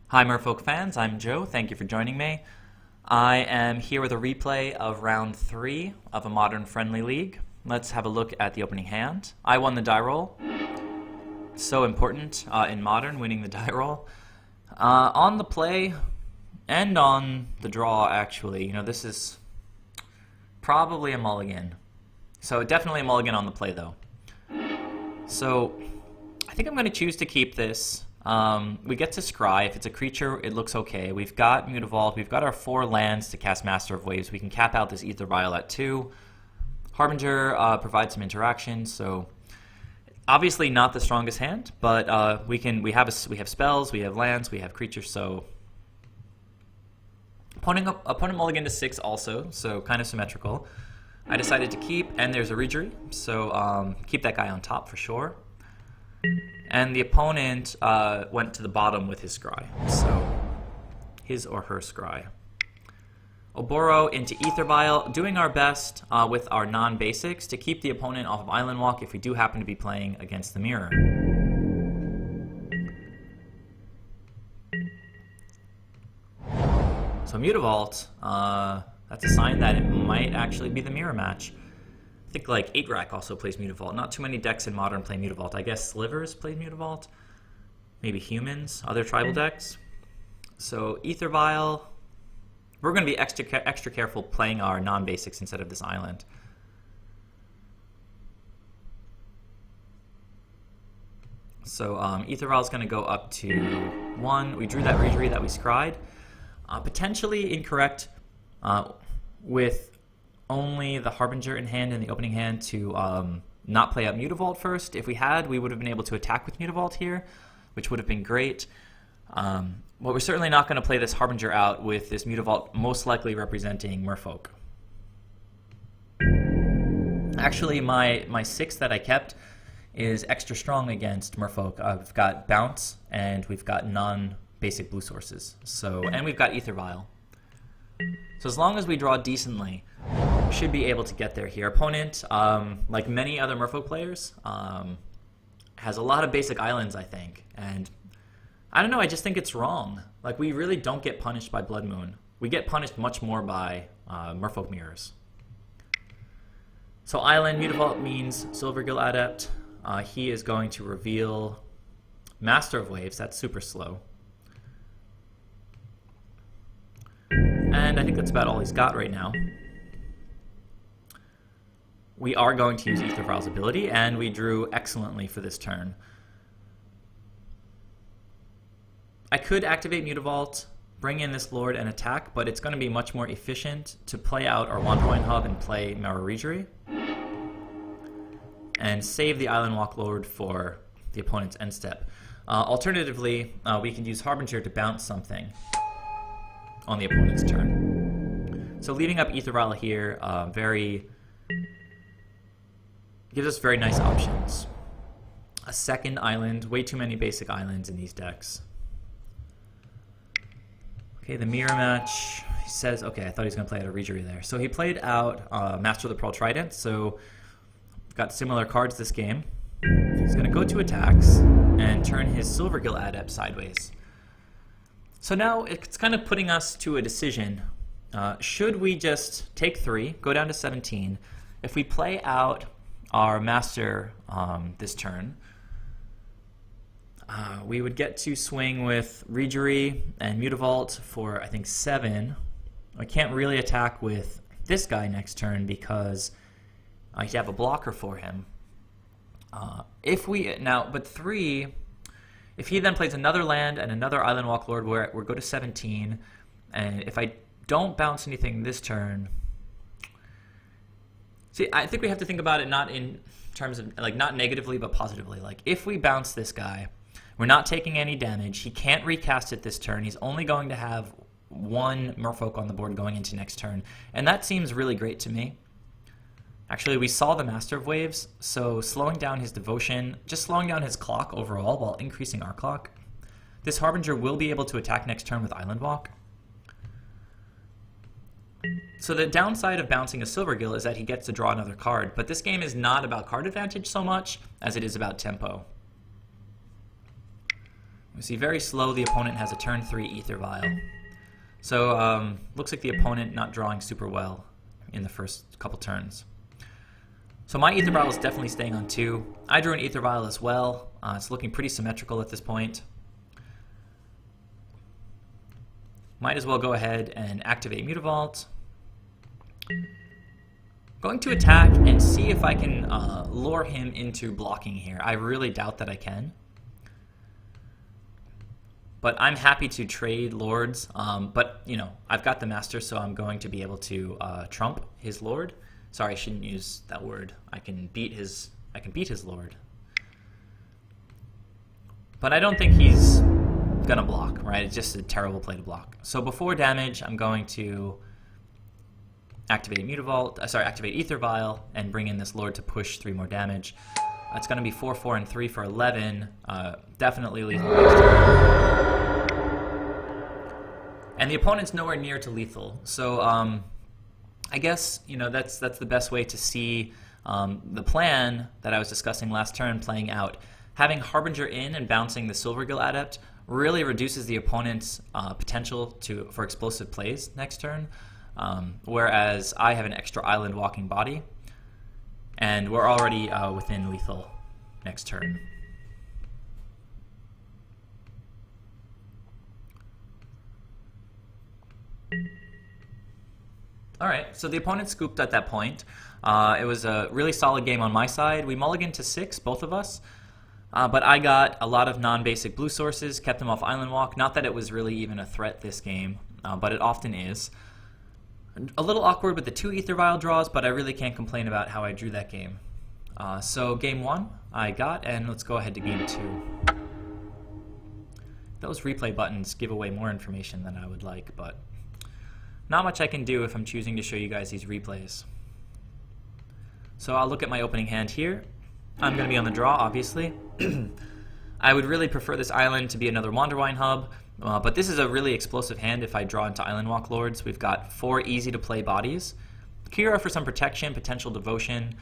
Hi Merfolk fans, I'm Joe. Thank you for joining me. I am here with a replay of round 3 of a Modern Friendly League. Let's have a look at the opening hand. I won the die roll. So important in Modern, winning the die roll. On the play and on the draw, actually, this is probably a mulligan. So definitely a mulligan on the play, though. So I think I'm going to choose to keep this. We get to scry. If it's a creature, it looks okay. We've got Mutavault. We've got our 4 lands to cast Master of Waves. We can cap out this AEther Vial at 2. Harbinger provides some interaction, so obviously not the strongest hand, but we have spells, we have lands, we have creatures. So opponent mulligan to 6 also, so kind of symmetrical. I decided to keep, and there's a Reejerey, so keep that guy on top for sure. And the opponent went to the bottom with his scry, so his or her scry. Oboro into AEther Vial, doing our best with our non-basics to keep the opponent off of Island Walk if we do happen to be playing against the mirror. So Mutavault, that's a sign that it might actually be the mirror match. I think like 8-Rack also plays Mutavault. Not too many decks in Modern play Mutavault. I guess Slivers plays Mutavault. Maybe Humans, other tribal decks. So AEther Vial. We're going to be extra careful playing our non-basics instead of this island. So AEther Vial is going to go up to 1. We drew that Reejerey that we scried. Potentially incorrect with only the Harbinger in hand and the opening hand to not play out Mutavault first. If we had, we would have been able to attack with Mutavault here, which would have been great. Well, we're certainly not going to play this Harbinger out with this Mutavault most likely representing Merfolk. Actually, my 6 that I kept is extra strong against Merfolk. We've got Bounce, and we've got non-basic blue sources. And we've got AEther Vial. So as long as we draw decently, we should be able to get there here. Opponent, like many other Merfolk players, has a lot of basic islands, I think. And I don't know, I just think it's wrong. Like, we really don't get punished by Blood Moon. We get punished much more by Merfolk mirrors. So Island Mutavault means Silvergill Adept. He is going to reveal Master of Waves. That's super slow. And I think that's about all he's got right now. We are going to use AEther Vial's ability, and we drew excellently for this turn. I could activate Mutavault, bring in this Lord, and attack, but it's going to be much more efficient to play out our Wanderwine Hub and play Merrow Reejerey, and save the Island Walk Lord for the opponent's end step. Alternatively, we can use Harbinger to bounce something on the opponent's turn. So leaving up AEther Vial here gives us very nice options. A second island, way too many basic islands in these decks. Okay, the mirror match, he says, okay, I thought he was going to play out a Reejerey there. So he played out Master of the Pearl Trident, so got similar cards this game. He's going to go to attacks and turn his Silvergill Adept sideways. So now it's kind of putting us to a decision. Should we just take 3, go down to 17? If we play out our Master this turn, we would get to swing with Reejerey and Mutavault for, I think, 7. I can't really attack with this guy next turn because I have a blocker for him. But 3, if he then plays another land and another Island Walk Lord, we'll go to 17. And if I don't bounce anything this turn, see, I think we have to think about it not in terms of, like, not negatively but positively. Like, if we bounce this guy, we're not taking any damage. He can't recast it this turn. He's only going to have 1 Merfolk on the board going into next turn. And that seems really great to me. Actually, we saw the Master of Waves, so slowing down his devotion, just slowing down his clock overall while increasing our clock. This Harbinger will be able to attack next turn with Island Walk. So the downside of bouncing a Silvergill is that he gets to draw another card, but this game is not about card advantage so much as it is about tempo. We see very slow the opponent has a turn 3 Aether Vial. So looks like the opponent not drawing super well in the first couple turns. So my Aether Vial is definitely staying on 2. I drew an Aether Vial as well. It's looking pretty symmetrical at this point. Might as well go ahead and activate Mutavault. Going to attack and see if I can lure him into blocking here. I really doubt that I can. But I'm happy to trade lords. But, you know, I've got the master, so I'm going to be able to trump his lord. Sorry, I shouldn't use that word. I can beat his lord. But I don't think he's gonna block, right? It's just a terrible play to block. So before damage, I'm going to activate activate Aether Vial and bring in this lord to push 3 more damage. It's gonna be 4, 4, and 3 for 11. Definitely lethal. And the opponent's nowhere near to lethal. So I guess, you know, that's the best way to see the plan that I was discussing last turn playing out. Having Harbinger in and bouncing the Silvergill Adept really reduces the opponent's potential for explosive plays next turn, whereas I have an extra island walking body, and we're already within lethal next turn. Alright, so the opponent scooped at that point. It was a really solid game on my side. We mulliganed to 6, both of us. But I got a lot of non-basic blue sources, kept them off Island Walk. Not that it was really even a threat this game, but it often is. A little awkward with the 2 Aether Vial draws, but I really can't complain about how I drew that game. So game 1 I got, and let's go ahead to game 2. Those replay buttons give away more information than I would like, but not much I can do if I'm choosing to show you guys these replays. So I'll look at my opening hand here. I'm going to be on the draw, obviously. I would really prefer this island to be another Wanderwine Hub, but this is a really explosive hand if I draw into Island Walk Lords. We've got 4 easy-to-play bodies. Kira for some protection, potential devotion.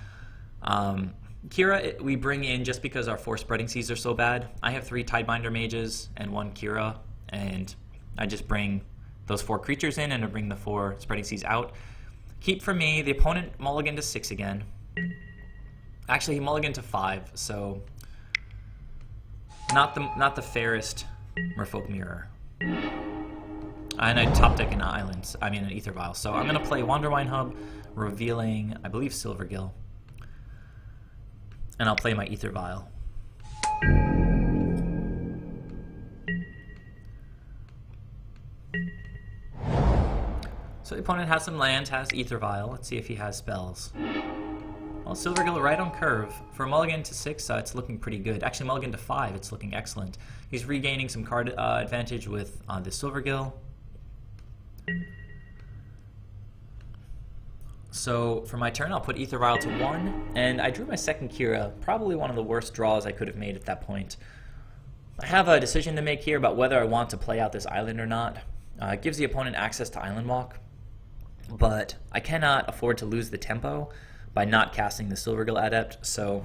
Kira we bring in just because our 4 spreading seas are so bad. I have 3 Tidebinder Mages and 1 Kira, and I just bring those 4 creatures in and I bring the 4 spreading seas out. Keep for me, the opponent mulliganed to 6 again. Actually, he mulliganed to 5, so not the fairest Merfolk mirror. And I top deck an island, I mean an Aether Vial. So I'm going to play Wanderwine Hub, revealing, I believe, Silvergill. And I'll play my Aether Vial. So the opponent has some land, has Aether Vial. Let's see if he has spells. Well, Silvergill right on curve. For mulligan to 6, it's looking pretty good. Actually, mulligan to 5, it's looking excellent. He's regaining some card advantage with the Silvergill. So for my turn, I'll put Aether Vial to 1, and I drew my second Kira. Probably one of the worst draws I could have made at that point. I have a decision to make here about whether I want to play out this island or not. It gives the opponent access to Island Walk, but I cannot afford to lose the tempo by not casting the Silvergill Adept, so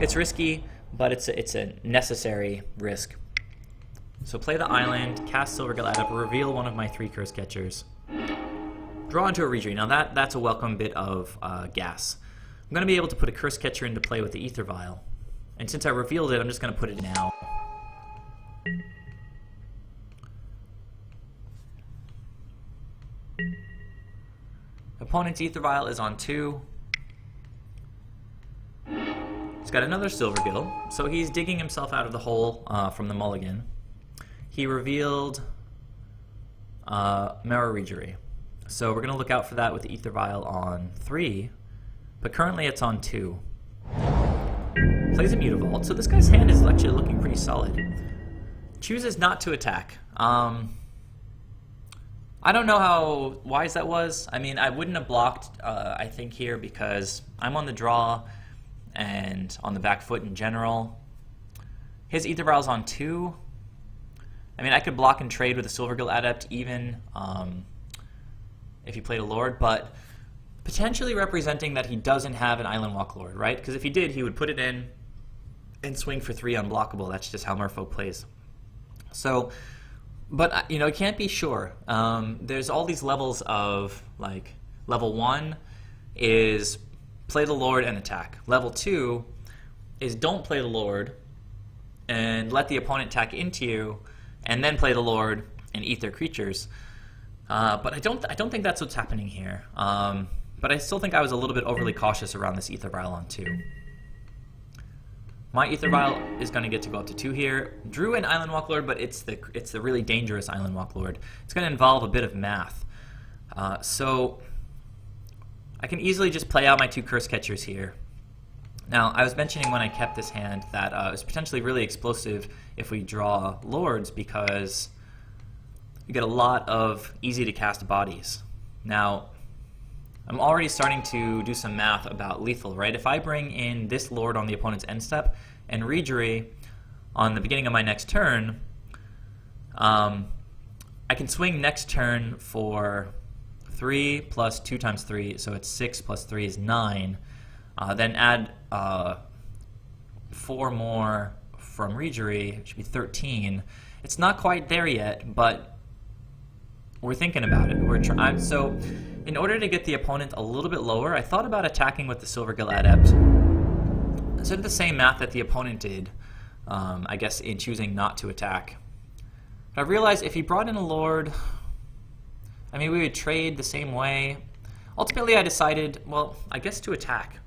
it's risky, but it's a necessary risk. So play the island, cast Silvergill Adept, reveal one of my 3 Cursecatchers, draw into a Reejerey. Now that's a welcome bit of gas. I'm going to be able to put a Cursecatcher into play with the Aether Vial, and since I revealed it, I'm just going to put it now. Opponent's Aether Vial is on 2. He's got another Silvergill, so he's digging himself out of the hole from the mulligan. He revealed Merrow Reejerey. So we're going to look out for that with the Aether Vial on 3, but currently it's on 2. Plays a Mutavault, so this guy's hand is actually looking pretty solid. Chooses not to attack. I don't know how wise that was. I mean, I wouldn't have blocked, I think, here because I'm on the draw and on the back foot in general. His Aether Vial's on 2. I mean, I could block and trade with a Silvergill Adept even if he played a Lord, but potentially representing that he doesn't have an Island Walk Lord, right? Because if he did, he would put it in and swing for 3 unblockable. That's just how Merfolk plays. So, but you know, it can't be sure. There's all these levels of, like, level 1 is play the Lord and attack. Level 2 is don't play the Lord and let the opponent attack into you, and then play the Lord and eat their creatures. But I don't think that's what's happening here. But I still think I was a little bit overly cautious around this Aether Vial on 2. My Aether Vial is going to get to go up to 2 here. Drew an Island Walk Lord, but it's the really dangerous Island Walk Lord. It's going to involve a bit of math. So I can easily just play out my 2 Cursecatchers here. Now, I was mentioning when I kept this hand that it was potentially really explosive if we draw Lords, because you get a lot of easy-to-cast bodies. Now, I'm already starting to do some math about lethal, right? If I bring in this Lord on the opponent's end step and Reejerey on the beginning of my next turn, I can swing next turn for 3 plus 2 times 3, so it's 6 plus 3 is 9. Then add 4 more from Reejerey, it should be 13. It's not quite there yet, but we're thinking about it. So in order to get the opponent a little bit lower, I thought about attacking with the Silvergill Adept. So I did the same math that the opponent did, I guess, in choosing not to attack. But I realized if he brought in a Lord, I mean, we would trade the same way. Ultimately, I decided, well, I guess to attack.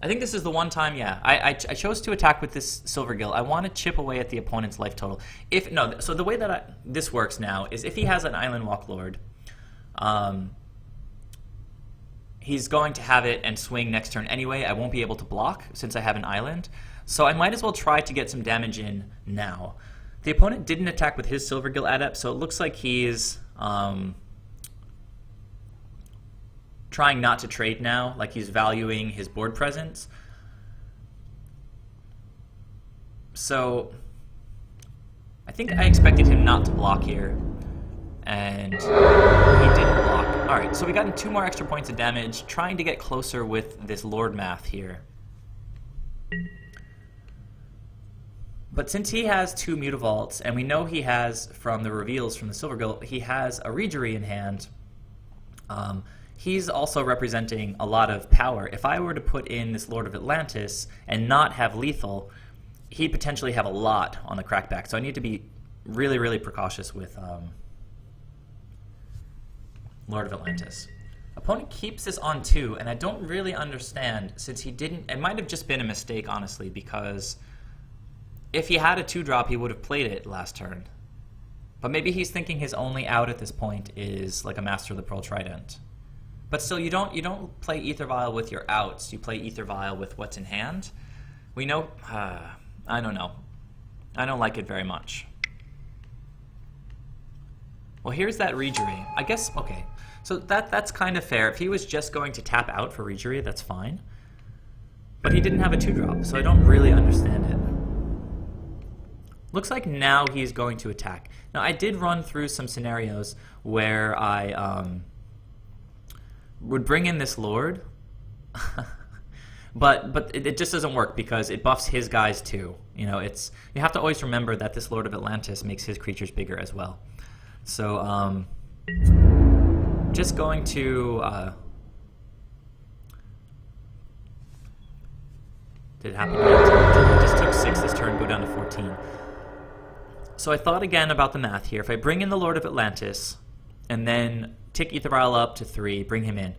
I think this is the one time, yeah, I chose to attack with this Silvergill. I want to chip away at the opponent's life total. So the way that this works now is if he has an Island Walk Lord, he's going to have it and swing next turn anyway. I won't be able to block since I have an island. So I might as well try to get some damage in now. The opponent didn't attack with his Silvergill Adept, so it looks like he's trying not to trade now, like he's valuing his board presence. So I think I expected him not to block here, and he didn't block. Alright, so we got 2 more extra points of damage, trying to get closer with this Lord math here. But since he has 2 Mutavaults, and we know he has, from the reveals from the Silvergill, he has a Reejerey in hand, he's also representing a lot of power. If I were to put in this Lord of Atlantis and not have lethal, he'd potentially have a lot on the crackback. So I need to be really, really precautious with Lord of Atlantis. Opponent keeps this on 2, and I don't really understand, since he didn't... It might have just been a mistake, honestly, because if he had a 2-drop, he would have played it last turn. But maybe he's thinking his only out at this point is like a Master of the Pearl Trident. But still, you don't play Aether Vial with your outs. You play Aether Vial with what's in hand. We know... I don't know. I don't like it very much. Well, here's that Reejerey. I guess, okay. So that's kind of fair. If he was just going to tap out for Reejerey, that's fine. But he didn't have a 2-drop, so I don't really understand it. Looks like now he's going to attack. Now, I did run through some scenarios where I would bring in this Lord, but it just doesn't work because it buffs his guys too. You know, you have to always remember that this Lord of Atlantis makes his creatures bigger as well. So, just going to did it happen? I just took 6 this turn, go down to 14. So I thought again about the math here. If I bring in the Lord of Atlantis and then tick Aether Vial up to 3, bring him in.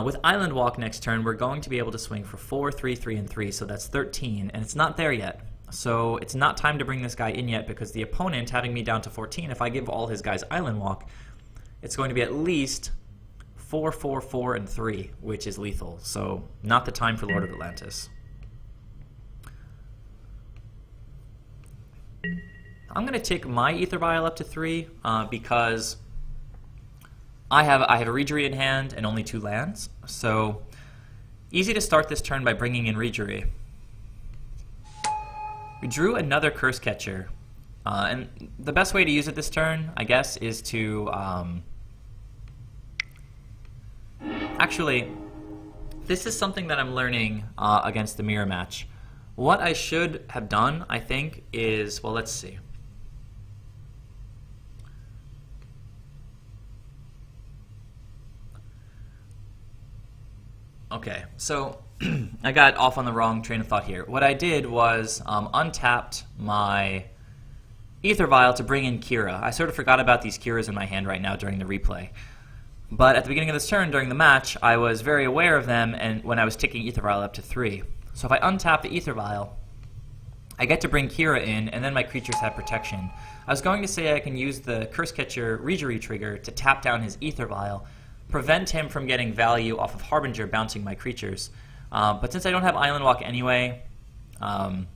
With Island Walk next turn, we're going to be able to swing for 4, 3, 3, and 3, so that's 13, and it's not there yet. So it's not time to bring this guy in yet because the opponent, having me down to 14, if I give all his guys Island Walk, it's going to be at least 4, 4, 4, and 3, which is lethal. So not the time for Lord of Atlantis. I'm going to take my Aether Vial up to 3 because I have a Reejerey in hand and only 2 lands. So easy to start this turn by bringing in Reejerey. We drew another Cursecatcher. And the best way to use it this turn, I guess, is to... Actually, this is something that I'm learning against the mirror match. What I should have done, I think, is... Well, let's see. Okay, so I got off on the wrong train of thought here. What I did was untapped my AEther Vial to bring in Kira. I sort of forgot about these Kiras in my hand right now during the replay. But at the beginning of this turn, during the match, I was very aware of them and when I was ticking AEther Vial up to 3. So if I untap the AEther Vial, I get to bring Kira in, and then my creatures have protection. I was going to say I can use the Cursecatcher Reejerey trigger to tap down his AEther Vial, prevent him from getting value off of Harbinger bouncing my creatures. But since I don't have Island Walk anyway, I'm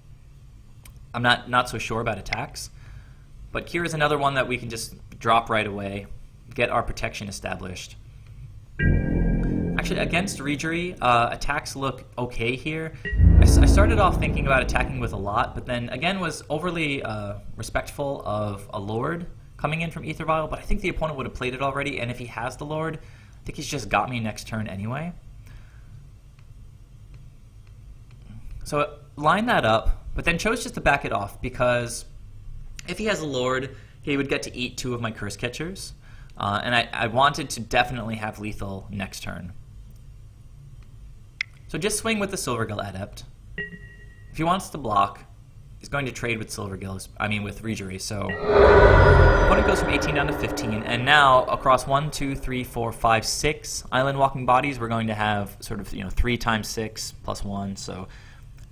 not so sure about attacks. But Kira's another one that we can just drop right away, get our protection established. Actually, against Reejerey, attacks look okay here. I started off thinking about attacking with a lot, but then again was overly respectful of a Lord coming in from AEther Vial, but I think the opponent would have played it already, and if he has the Lord, I think he's just got me next turn anyway. So line that up, but then chose just to back it off, because if he has a Lord, he would get to eat 2 of my Cursecatchers, and I wanted to definitely have lethal next turn. So just swing with the Silvergill Adept. If he wants to block, he's going to trade with with Reejerey, so opponent goes from 18 down to 15, and now across 1, 2, 3, 4, 5, 6 island walking bodies, we're going to have sort of 3 times 6 plus 1, so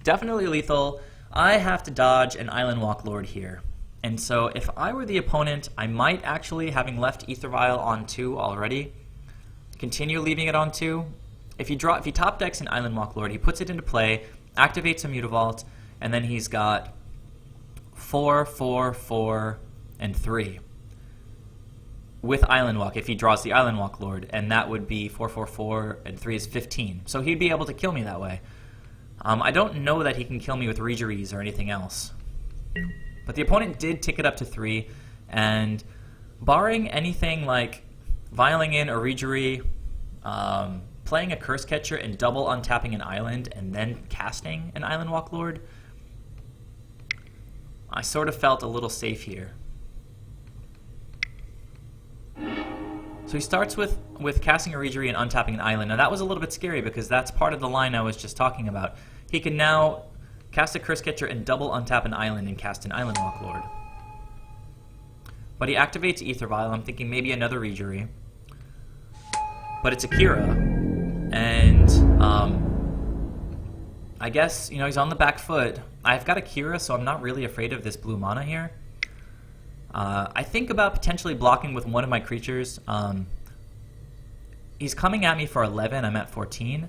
definitely lethal. I have to dodge an Island Walk Lord here. And so if I were the opponent, I might actually, having left AEther Vial on 2 already, continue leaving it on 2. If he top decks an Island Walk Lord, he puts it into play, activates a Mutavault, and then he's got 4, 4, 4, and 3 with Island Walk if he draws the Island Walk Lord, and that would be 4, 4, 4, and 3 is 15. So he'd be able to kill me that way. I don't know that he can kill me with Reejereys or anything else. But the opponent did tick it up to 3, and barring anything like vialing in a Reejerey, playing a Cursecatcher and double untapping an island and then casting an Island Walk Lord, I sort of felt a little safe here. So he starts with casting a Reejerey and untapping an island. Now that was a little bit scary because that's part of the line I was just talking about. He can now cast a Cursecatcher and double untap an island and cast an Island Walk Lord. But he activates AEther Vial. I'm thinking maybe another Reejerey. But it's a Kira. And I guess, he's on the back foot. I've got a Kira, so I'm not really afraid of this blue mana here. I think about potentially blocking with one of my creatures. He's coming at me for 11. I'm at 14.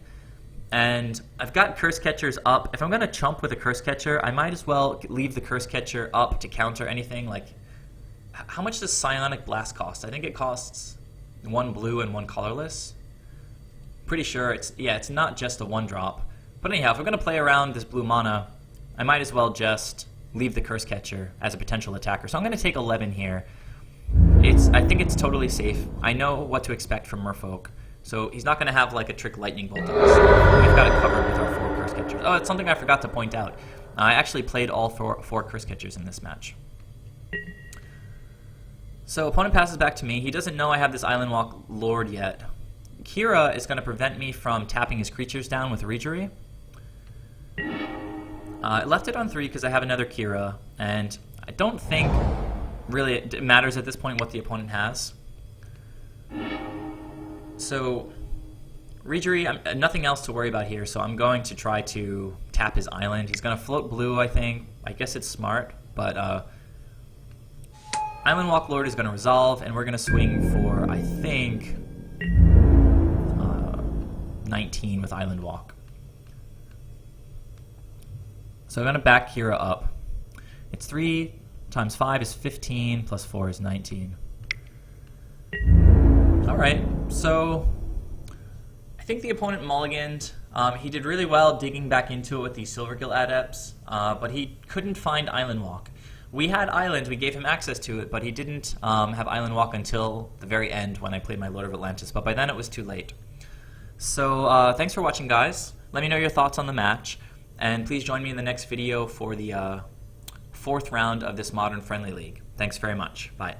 And I've got Cursecatchers up. If I'm going to chump with a Cursecatcher, I might as well leave the Cursecatcher up to counter anything. Like, how much does Psionic Blast cost? I think it costs 1 blue and 1 colorless. Pretty sure it's not just a 1-drop. But anyhow, if I'm going to play around this blue mana, I might as well just leave the Cursecatcher as a potential attacker. So I'm going to take 11 here. I think it's totally safe. I know what to expect from Merfolk. So he's not going to have like a trick lightning bolt on us. We've got it covered with our 4 Cursecatchers. Oh, it's something I forgot to point out. I actually played all 4 Cursecatchers in this match. So opponent passes back to me. He doesn't know I have this Island Walk Lord yet. Kira is going to prevent me from tapping his creatures down with Reejerey. I left it on 3 because I have another Kira, and I don't think really it matters at this point what the opponent has. So Reejerey, nothing else to worry about here, so I'm going to try to tap his island. He's going to float blue, I think. I guess it's smart, but Island Walk Lord is going to resolve, and we're going to swing for, I think, 19 with Island Walk. So I'm going to back Kira up. It's 3 times 5 is 15, plus 4 is 19. Alright, so I think the opponent mulliganed. He did really well digging back into it with these Silvergill Adepts, but he couldn't find Island Walk. We had Island, we gave him access to it, but he didn't have Island Walk until the very end when I played my Lord of Atlantis, but by then it was too late. So thanks for watching, guys. Let me know your thoughts on the match, and please join me in the next video for the 4th round of this Modern Friendly League. Thanks very much. Bye.